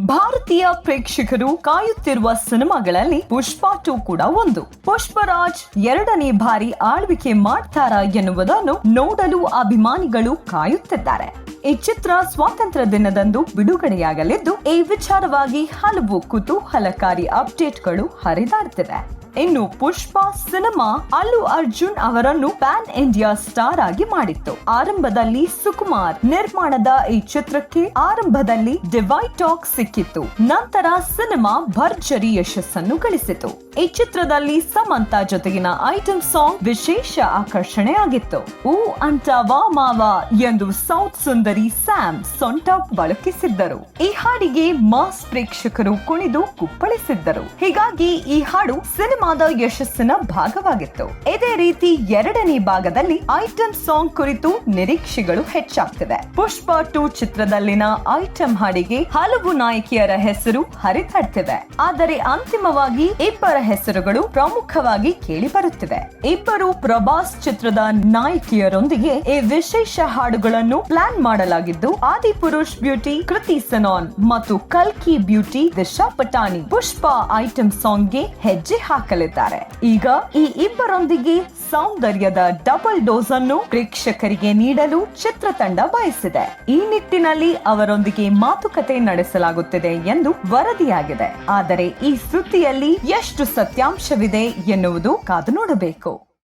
ಭಾರತೀಯ ಪ್ರೇಕ್ಷಕರು ಕಾಯುತ್ತಿರುವ ಸಿನಿಮಾಗಳಲ್ಲಿ ಪುಷ್ಪ 2 ಕೂಡ ಒಂದು. ಪುಷ್ಪರಾಜ್ 2ನೇ ಬಾರಿ ಆಳ್ವಿಕೆ ಮಾಡ್ತಾರಾ ಎನ್ನುವುದನ್ನು ನೋಡಲು ಅಭಿಮಾನಿಗಳು ಕಾಯುತ್ತಿದ್ದಾರೆ. ಈ ಚಿತ್ರ ಸ್ವಾತಂತ್ರ್ಯ ದಿನದಂದು ಬಿಡುಗಡೆಯಾಗಲಿದ್ದು, ಈ ವಿಚಾರವಾಗಿ ಹಲವು ಕುತೂಹಲಕಾರಿ ಅಪ್ಡೇಟ್ಗಳು ಹರಿದಾಡ್ತಿವೆ. ಇನ್ನು ಪುಷ್ಪ ಸಿನಿಮಾ ಅಲ್ಲು ಅರ್ಜುನ್ ಅವರನ್ನು ಪ್ಯಾನ್ ಇಂಡಿಯಾ ಸ್ಟಾರ್ ಆಗಿ ಮಾಡಿತ್ತು. ಆರಂಭದಲ್ಲಿ ಸುಕುಮಾರ್ ನಿರ್ಮಾಣದ ಈ ಚಿತ್ರಕ್ಕೆ ಆರಂಭದಲ್ಲಿ ಡಿವೈಡ್ ಟಾಕ್ ಸಿಕ್ಕಿತ್ತು. ನಂತರ ಸಿನಿಮಾ ಭರ್ಜರಿ ಯಶಸ್ಸನ್ನು ಗಳಿಸಿತು. ಈ ಚಿತ್ರದಲ್ಲಿ ಸಮಂತಾ ಜೊತೆಗಿನ ಐಟಂ ಸಾಂಗ್ ವಿಶೇಷ ಆಕರ್ಷಣೆ ಆಗಿತ್ತು. ಊ ಅಂತ ವಾ ಮಾವ ಎಂದು ಸೌತ್ ಸುಂದರಿ ಸ್ಯಾಮ್ ಸೊಂಟ ಬಳಕಿಸಿದ್ದರು. ಈ ಹಾಡಿಗೆ ಮಾಸ್ ಪ್ರೇಕ್ಷಕರು ಕುಣಿದು ಕುಪ್ಪಳಿಸಿದ್ದರು. ಹೀಗಾಗಿ ಈ ಹಾಡು ಸಿನಿಮಾದ ಯಶಸ್ಸಿನ ಭಾಗವಾಗಿತ್ತು. ಇದೇ ರೀತಿ 2ನೇ ಭಾಗದಲ್ಲಿ ಐಟಂ ಸಾಂಗ್ ಕುರಿತು ನಿರೀಕ್ಷೆಗಳು ಹೆಚ್ಚಾಗ್ತಿವೆ. ಪುಷ್ಪ 2 ಚಿತ್ರದಲ್ಲಿನ ಐಟಂ ಹಾಡಿಗೆ ಹಲವು ನಾಯಕಿಯರ ಹೆಸರು ಹರಿದಾಡ್ತಿವೆ. ಆದರೆ ಅಂತಿಮವಾಗಿ ಇಬ್ಬರ ಹೆಸರುಗಳು ಪ್ರಮುಖವಾಗಿ ಕೇಳಿ ಬರುತ್ತಿವೆ. ಇಬ್ಬರು ಪ್ರಭಾಸ್ ಚಿತ್ರದ ನಾಯಕಿಯರೊಂದಿಗೆ ಈ ವಿಶೇಷ ಹಾಡುಗಳನ್ನು ಪ್ಲಾನ್ ಮಾಡಲಾಗಿದ್ದು, ಆದಿಪುರುಷ್ ಬ್ಯೂಟಿ ಕೃತಿ ಸೆನಾನ್ ಮತ್ತು ಕಲ್ಕಿ ಬ್ಯೂಟಿ ದಿಶಾ ಪಟಾಣಿ ಪುಷ್ಪ ಐಟಂ ಸಾಂಗ್ಗೆ ಹೆಜ್ಜೆ ಹಾಕಲಿದ್ದಾರೆ. ಈಗ ಈ ಇಬ್ಬರೊಂದಿಗೆ ಸೌಂದರ್ಯದ ಡಬಲ್ ಡೋಸ್ ಅನ್ನು ಪ್ರೇಕ್ಷಕರಿಗೆ ನೀಡಲು ಚಿತ್ರತಂಡ ಬಯಸಿದೆ. ಈ ನಿಟ್ಟಿನಲ್ಲಿ ಅವರೊಂದಿಗೆ ಮಾತುಕತೆ ನಡೆಸಲಾಗುತ್ತಿದೆ ಎಂದು ವರದಿಯಾಗಿದೆ. ಆದರೆ ಈ ಸುದ್ದಿಯಲ್ಲಿ ಎಷ್ಟು ಸತ್ಯಾಂಶವಿದೆ ಎನ್ನುವುದು ಕಾದು ನೋಡಬೇಕು.